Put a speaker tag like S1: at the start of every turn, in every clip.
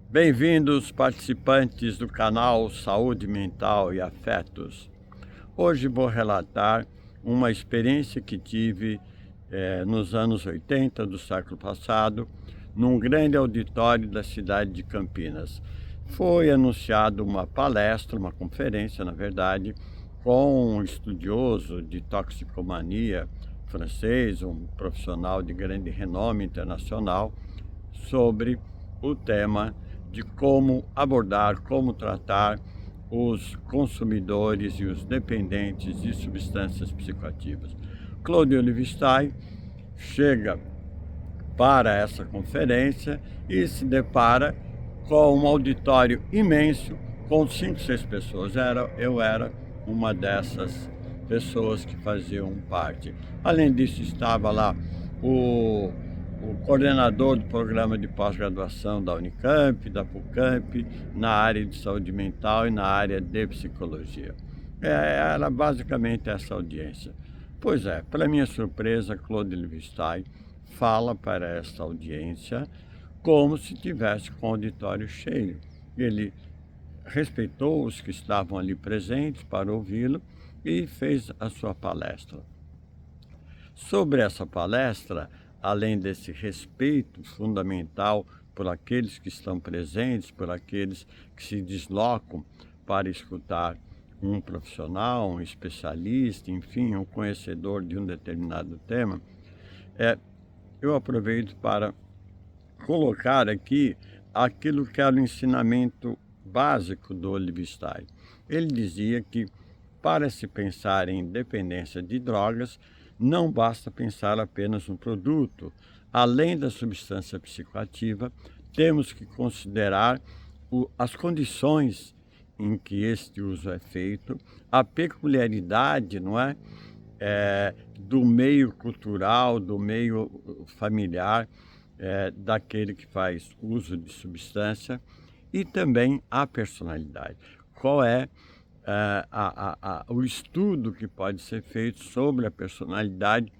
S1: Bem-vindos, participantes do canal Saúde Mental e Afetos. Hoje vou relatar uma experiência que tive nos anos 80 do século passado, num grande auditório da cidade de Campinas. Foi anunciada uma palestra, uma conferência, na verdade, com um estudioso de toxicomania francês, um profissional de grande renome internacional, sobre o tema de como abordar, como tratar os consumidores e os dependentes de substâncias psicoativas. Claudio Livestein chega para essa conferência e se depara com um auditório imenso, com 5, 6 pessoas. Eu era uma dessas pessoas que faziam parte. Além disso, estava lá o coordenador do programa de pós-graduação da Unicamp, da PUCamp, na área de saúde mental e na área de psicologia. Era basicamente essa audiência. Pois é, para minha surpresa, Claude Livestein fala para esta audiência como se tivesse com o auditório cheio. Ele respeitou os que estavam ali presentes para ouvi-lo e fez a sua palestra. Sobre essa palestra, além desse respeito fundamental por aqueles que estão presentes, por aqueles que se deslocam para escutar um profissional, um especialista, enfim, um conhecedor de um determinado tema, eu aproveito para colocar aqui aquilo que era o ensinamento básico do Livestein. Ele dizia que para se pensar em dependência de drogas, não basta pensar apenas no produto. Além da substância psicoativa, temos que considerar as condições em que este uso é feito, a peculiaridade, não é? Do meio cultural, do meio familiar, daquele que faz uso de substância, e também a personalidade. Qual é o estudo que pode ser feito sobre a personalidade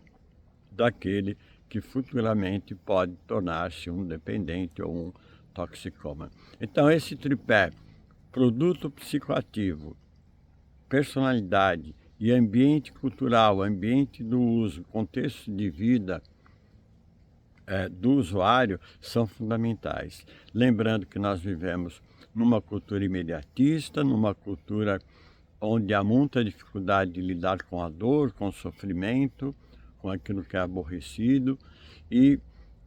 S1: daquele que futuramente pode tornar-se um dependente ou um toxicômano. Então, esse tripé, produto psicoativo, personalidade e ambiente cultural, ambiente do uso, contexto de vida do usuário, são fundamentais. Lembrando que nós vivemos numa cultura imediatista, numa cultura onde há muita dificuldade de lidar com a dor, com o sofrimento, com aquilo que é aborrecido, e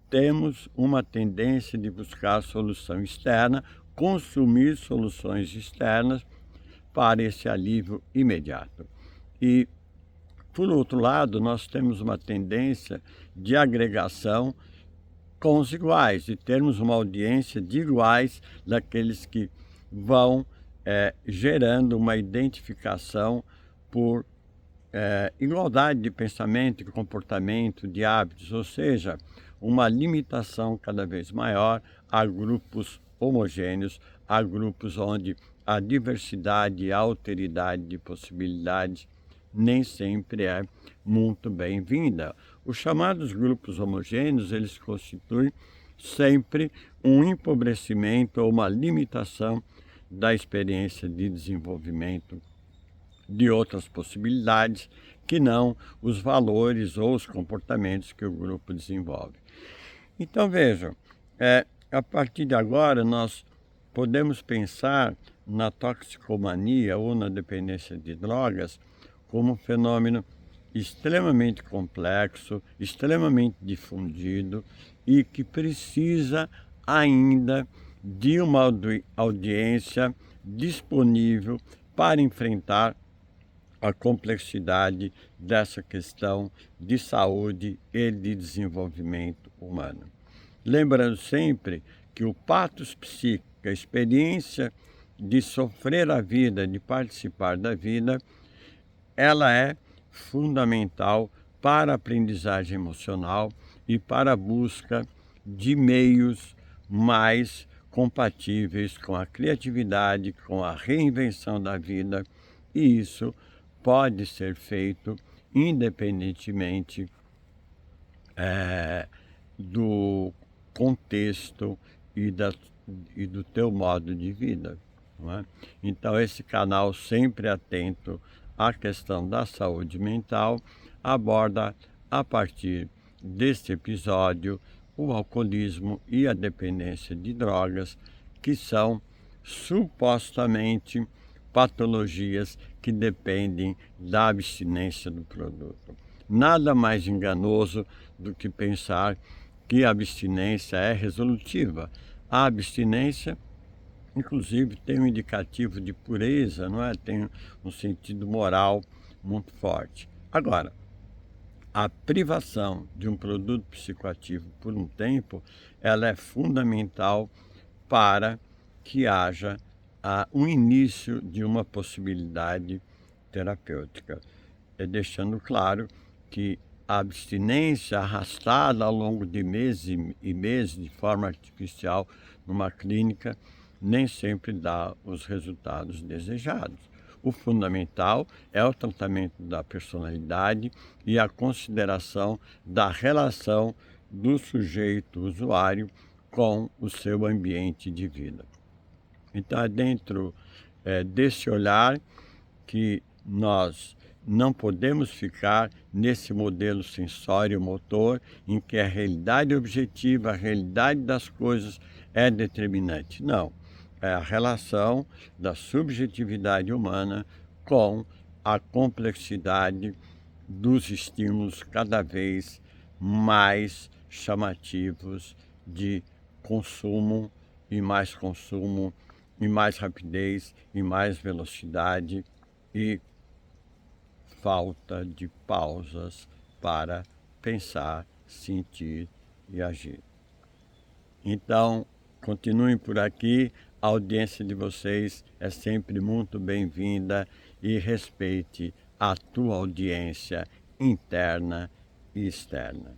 S1: temos uma tendência de buscar solução externa, consumir soluções externas para esse alívio imediato. E, por outro lado, nós temos uma tendência de agregação com os iguais, de termos uma audiência de iguais daqueles que vão gerando uma identificação por igualdade de pensamento, de comportamento, de hábitos, ou seja, uma limitação cada vez maior a grupos homogêneos, a grupos onde a diversidade e a alteridade de possibilidades nem sempre é muito bem-vinda. Os chamados grupos homogêneos, eles constituem sempre um empobrecimento ou uma limitação da experiência de desenvolvimento de outras possibilidades que não os valores ou os comportamentos que o grupo desenvolve. Então, vejam, a partir de agora nós podemos pensar na toxicomania ou na dependência de drogas como um fenômeno extremamente complexo, extremamente difundido e que precisa ainda de uma audiência disponível para enfrentar a complexidade dessa questão de saúde e de desenvolvimento humano. Lembrando sempre que o pathos psíquico, a experiência de sofrer a vida, de participar da vida, ela é fundamental para a aprendizagem emocional e para a busca de meios mais compatíveis com a criatividade, com a reinvenção da vida, e isso pode ser feito independentemente do contexto e e do teu modo de vida, não é? Então esse canal, sempre atento à questão da saúde mental, aborda a partir deste episódio o alcoolismo e a dependência de drogas, que são supostamente patologias que dependem da abstinência do produto. Nada mais enganoso do que pensar que a abstinência é resolutiva. A abstinência, inclusive, tem um indicativo de pureza, não é? Tem um sentido moral muito forte. Agora, a privação de um produto psicoativo por um tempo, ela é fundamental para que haja um início de uma possibilidade terapêutica, deixando claro que a abstinência arrastada ao longo de meses e meses de forma artificial numa clínica nem sempre dá os resultados desejados. O fundamental é o tratamento da personalidade e a consideração da relação do sujeito usuário com o seu ambiente de vida. Então é dentro desse olhar que nós não podemos ficar nesse modelo sensório-motor em que a realidade objetiva, a realidade das coisas é determinante. Não, é a relação da subjetividade humana com a complexidade dos estímulos cada vez mais chamativos de consumo, e mais rapidez, e mais velocidade, e falta de pausas para pensar, sentir e agir. Então, continuem por aqui, a audiência de vocês é sempre muito bem-vinda, e respeite a tua audiência interna e externa.